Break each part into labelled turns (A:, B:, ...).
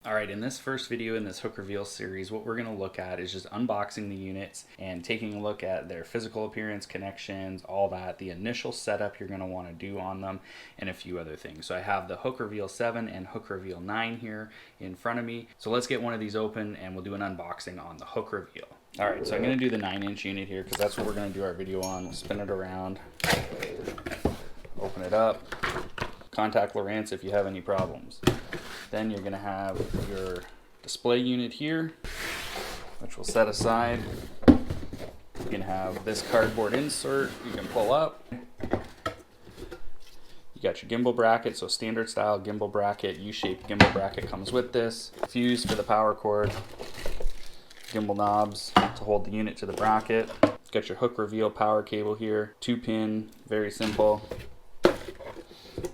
A: Alright, in this first video in this hook reveal series, what we're going to look at is just unboxing the units and taking a look at their physical appearance, connections, all that, the initial setup you're going to want to do on them, and a few other things. So I have the Hook Reveal 7 and Hook Reveal 9 here in front of me. So let's get one of these open and we'll do an unboxing on the Hook Reveal. Alright, so I'm going to do the 9-inch unit here because that's what we're going to do our video on. We'll spin it around, open it up, contact Lowrance if you have any problems. Then you're going to have your display unit here, which we'll set aside. You can have this cardboard insert you can pull up. You got your gimbal bracket, so standard style gimbal bracket, U-shaped gimbal bracket comes with this. Fuse for the power cord. Gimbal knobs to hold the unit to the bracket. Got your Hook Reveal power cable here. 2-pin, very simple.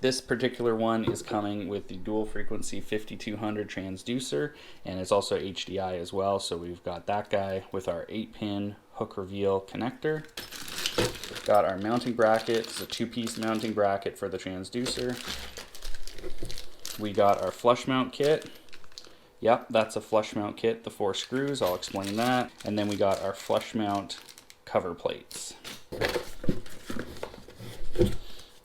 A: This particular one is coming with the dual frequency 5200 transducer, and it's also HDI as well. So we've got that guy with our 8-pin Hook Reveal connector. We've got our mounting bracket. It's a 2-piece mounting bracket for the transducer. We got our flush mount kit. Yep, that's a flush mount kit, the 4 screws, I'll explain that. And then we got our flush mount cover plates.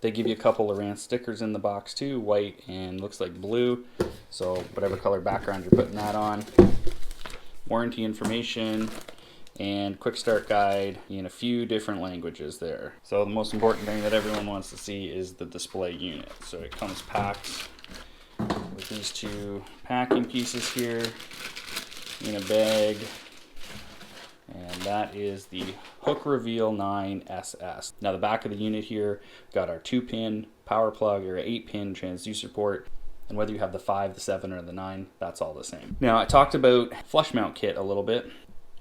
A: They give you a couple Lowrance stickers in the box too, white and looks like blue. So whatever color background you're putting that on. Warranty information and quick start guide in a few different languages there. So the most important thing that everyone wants to see is the display unit. So it comes packed with these 2 packing pieces here in a bag. And that is the Hook Reveal 9 SS. Now the back of the unit here, got our 2-pin power plug or 8-pin transducer port. And whether you have the 5, the 7, or the 9, that's all the same. Now I talked about flush mount kit a little bit.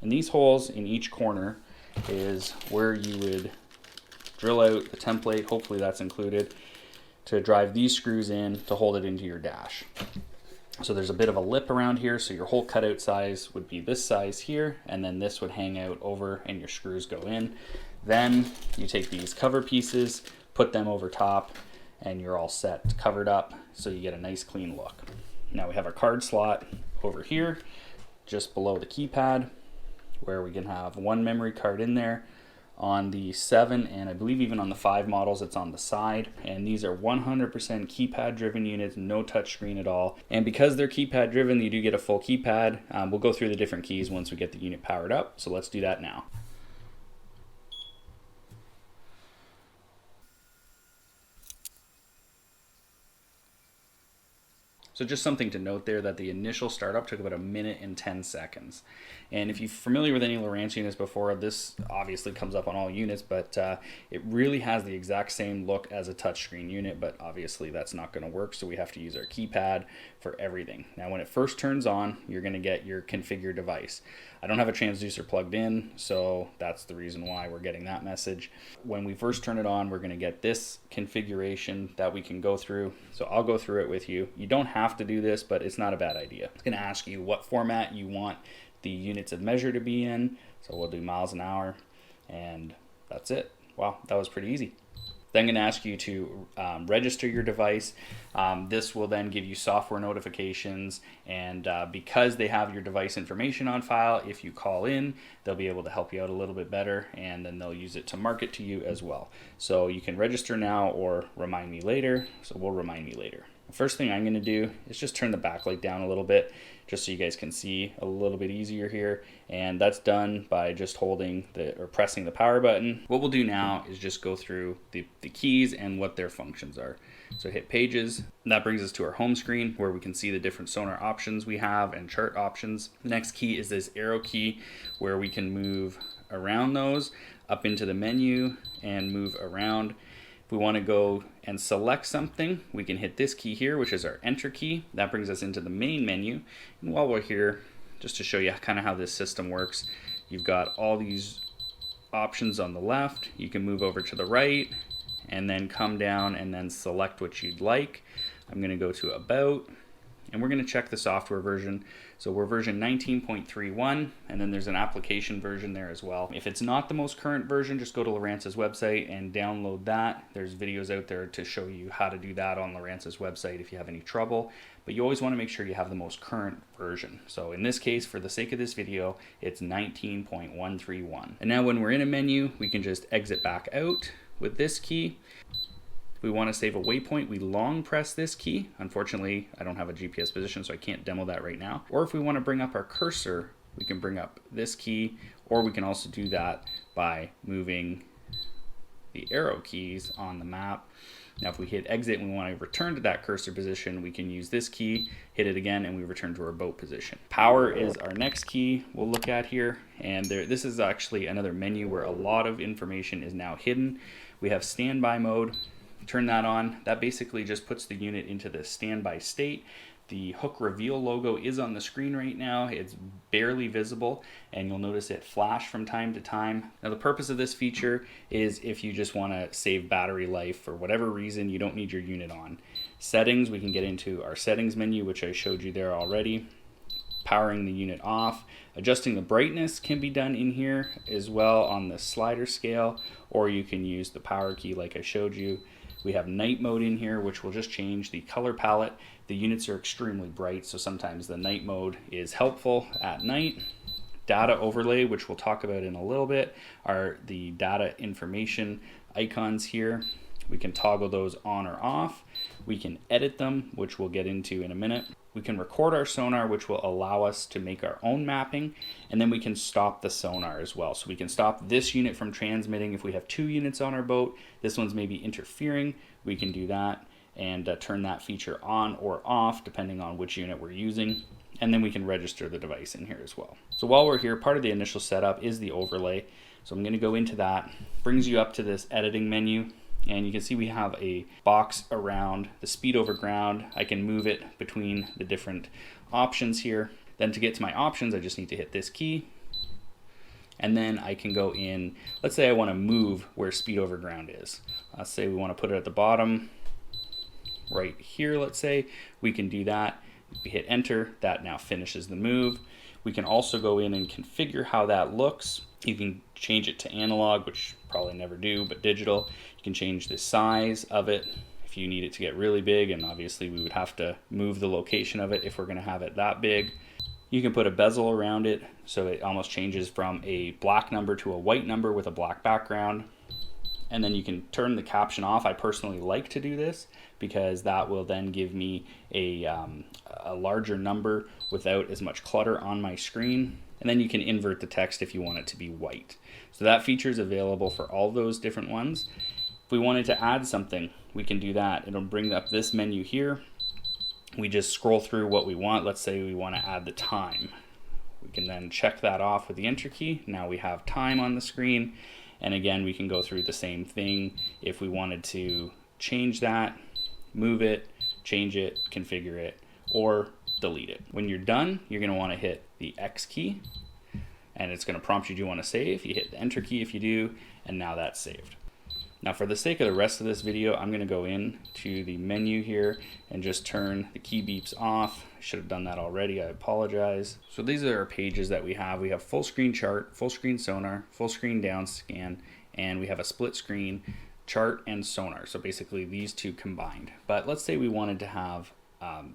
A: And these holes in each corner is where you would drill out the template, hopefully that's included, to drive these screws in to hold it into your dash. So there's a bit of a lip around here, so your hole cutout size would be this size here, and then this would hang out over and your screws go in. Then you take these cover pieces, put them over top, and you're all set, covered up, so you get a nice clean look. Now we have our card slot over here, just below the keypad, where we can have 1 memory card in there. On the 7 and I believe even on the 5 models it's on the side, and these are 100% keypad driven units, no touchscreen at all. And because they're keypad driven, you do get a full keypad. We'll go through the different keys once we get the unit powered up, so let's do that now. So just something to note there that the initial startup took about 1 minute and 10 seconds. And if you're familiar with any Lowrance units before, this obviously comes up on all units, but it really has the exact same look as a touchscreen unit, but obviously that's not going to work, so we have to use our keypad for everything. Now when it first turns on, you're going to get your configure device. I don't have a transducer plugged in, so that's the reason why we're getting that message. When we first turn it on, we're going to get this configuration that we can go through. So I'll go through it with you. You don't have to do this, but it's not a bad idea. It's going to ask you what format you want the units of measure to be in. So we'll do miles an hour, and that's it. Wow, that was pretty easy. Then I'm going to ask you to register your device. This will then give you software notifications, and because they have your device information on file, if you call in, they'll be able to help you out a little bit better, and then they'll use it to market to you as well. So you can register now or remind me later. So we'll remind me later. The first thing I'm going to do is just turn the backlight down a little bit, just so you guys can see a little bit easier here. And that's done by just holding or pressing the power button. What we'll do now is just go through the keys and what their functions are. So hit pages, and that brings us to our home screen where we can see the different sonar options we have and chart options. The next key is this arrow key where we can move around those up into the menu and move around. If we want to go and select something, we can hit this key here, which is our enter key. That brings us into the main menu. And while we're here, just to show you kind of how this system works, you've got all these options on the left. You can move over to the right and then come down and then select what you'd like. I'm going to go to about, and we're going to check the software version. So we're version 19.31, and then there's an application version there as well. If it's not the most current version, just go to Lowrance's website and download that. There's videos out there to show you how to do that on Lowrance's website if you have any trouble, but you always want to make sure you have the most current version. So in this case, for the sake of this video, it's 19.131. And now when we're in a menu, we can just exit back out with this key. If we want to save a waypoint, we long press this key. Unfortunately, I don't have a GPS position, so I can't demo that right now. Or if we want to bring up our cursor, we can bring up this key, or we can also do that by moving the arrow keys on the map. Now, if we hit exit and we want to return to that cursor position, we can use this key, hit it again, and we return to our boat position. Power is our next key we'll look at here. And this is actually another menu where a lot of information is now hidden. We have standby mode. Turn that on. That basically just puts the unit into the standby state. The Hook Reveal logo is on the screen right now. It's barely visible, and you'll notice it flash from time to time. Now, the purpose of this feature is if you just want to save battery life for whatever reason, you don't need your unit on. Settings, we can get into our settings menu, which I showed you there already. Powering the unit off. Adjusting the brightness can be done in here as well on the slider scale, or you can use the power key like I showed you. We have night mode in here, which will just change the color palette. The units are extremely bright, so sometimes the night mode is helpful at night. Data overlay, which we'll talk about in a little bit, are the data information icons here. We can toggle those on or off. We can edit them, which we'll get into in a minute. We can record our sonar, which will allow us to make our own mapping, and then we can stop the sonar as well. So we can stop this unit from transmitting if we have 2 units on our boat. This one's maybe interfering. We can do that and turn that feature on or off depending on which unit we're using. And then we can register the device in here as well. So while we're here, part of the initial setup is the overlay. So I'm going to go into that. Brings you up to this editing menu. And you can see we have a box around the speed over ground. I can move it between the different options here. Then to get to my options, I just need to hit this key. And then I can go in, let's say I want to move where speed over ground is. Let's say we want to put it at the bottom, right here, let's say. We can do that. We hit enter, that now finishes the move. We can also go in and configure how that looks. You can change it to analog, which probably never do, but digital. You can change the size of it if you need it to get really big, and obviously we would have to move the location of it if we're going to have it that big. You can put a bezel around it so it almost changes from a black number to a white number with a black background. And then you can turn the caption off. I personally like to do this because that will then give me a larger number without as much clutter on my screen. And then you can invert the text if you want it to be white. So that feature is available for all those different ones. If we wanted to add something, we can do that. It'll bring up this menu here. We just scroll through what we want. Let's say we want to add the time. We can then check that off with the enter key. Now we have time on the screen. And again, we can go through the same thing if we wanted to change that, move it, change it, configure it, or delete it. When you're done, you're going to want to hit the X key, and it's going to prompt you, do you want to save? You hit the enter key if you do, and now that's saved. Now for the sake of the rest of this video, I'm going to go in to the menu here and just turn the key beeps off. I should have done that already, I apologize. So these are our pages that we have. We have full screen chart, full screen sonar, full screen down scan, and we have a split screen chart and sonar. So basically these two combined. But let's say we wanted to have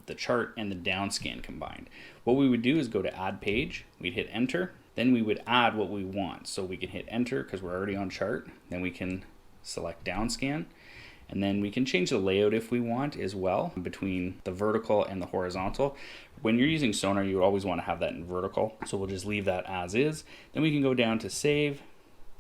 A: the chart and the down scan combined. What we would do is go to add page, we'd hit enter, then we would add what we want. So we can hit enter because we're already on chart, then we can select down scan, and then we can change the layout if we want as well between the vertical and the horizontal. When you're using sonar, you always want to have that in vertical, so we'll just leave that as is. Then we can go down to save,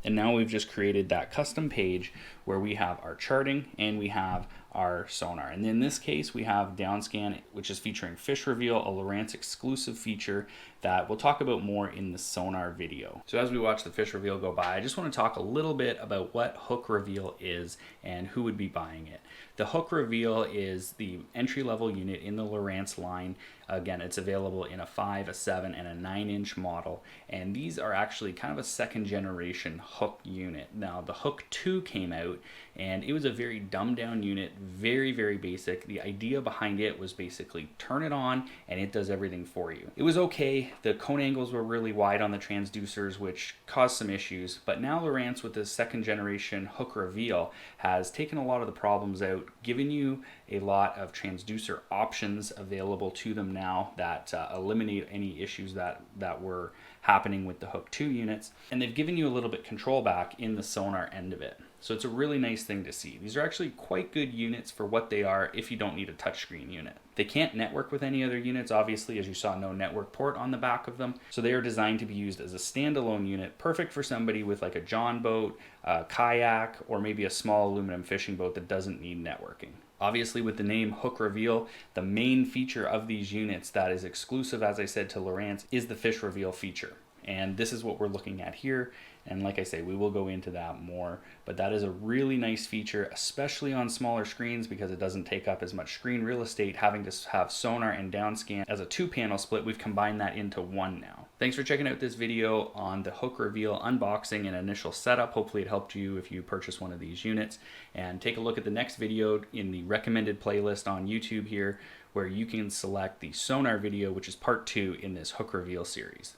A: and now we've just created that custom page where we have our charting and we have our sonar. And in this case, we have downscan, which is featuring Fish Reveal, a Lowrance exclusive feature that we'll talk about more in the sonar video. So as we watch the Fish Reveal go by, I just want to talk a little bit about what Hook Reveal is and who would be buying it. The Hook Reveal is the entry-level unit in the Lowrance line. Again, it's available in a 5, a 7, and a 9-inch model, and these are actually kind of a second generation Hook unit. Now, the Hook 2 came out, and it was a very dumbed down unit, very, very basic. The idea behind it was basically turn it on and it does everything for you. It was okay. The cone angles were really wide on the transducers, which caused some issues, but now Lowrance with the second generation Hook Reveal has taken a lot of the problems out, given you a lot of transducer options available to them now that eliminate any issues that were happening with the Hook 2 units, and they've given you a little bit control back in the sonar end of it. So it's a really nice thing to see. These are actually quite good units for what they are if you don't need a touchscreen unit. They can't network with any other units, obviously, as you saw, no network port on the back of them. So they are designed to be used as a standalone unit, perfect for somebody with like a John boat, a kayak, or maybe a small aluminum fishing boat that doesn't need networking. Obviously, with the name Hook Reveal, the main feature of these units that is exclusive, as I said, to Lowrance is the fish reveal feature. And this is what we're looking at here. And like I say, we will go into that more, but that is a really nice feature, especially on smaller screens because it doesn't take up as much screen real estate. Having to have sonar and downscan as a 2-panel split, we've combined that into one now. Thanks for checking out this video on the Hook Reveal unboxing and initial setup. Hopefully it helped you if you purchase one of these units. And take a look at the next video in the recommended playlist on YouTube here, where you can select the sonar video, which is part 2 in this Hook Reveal series.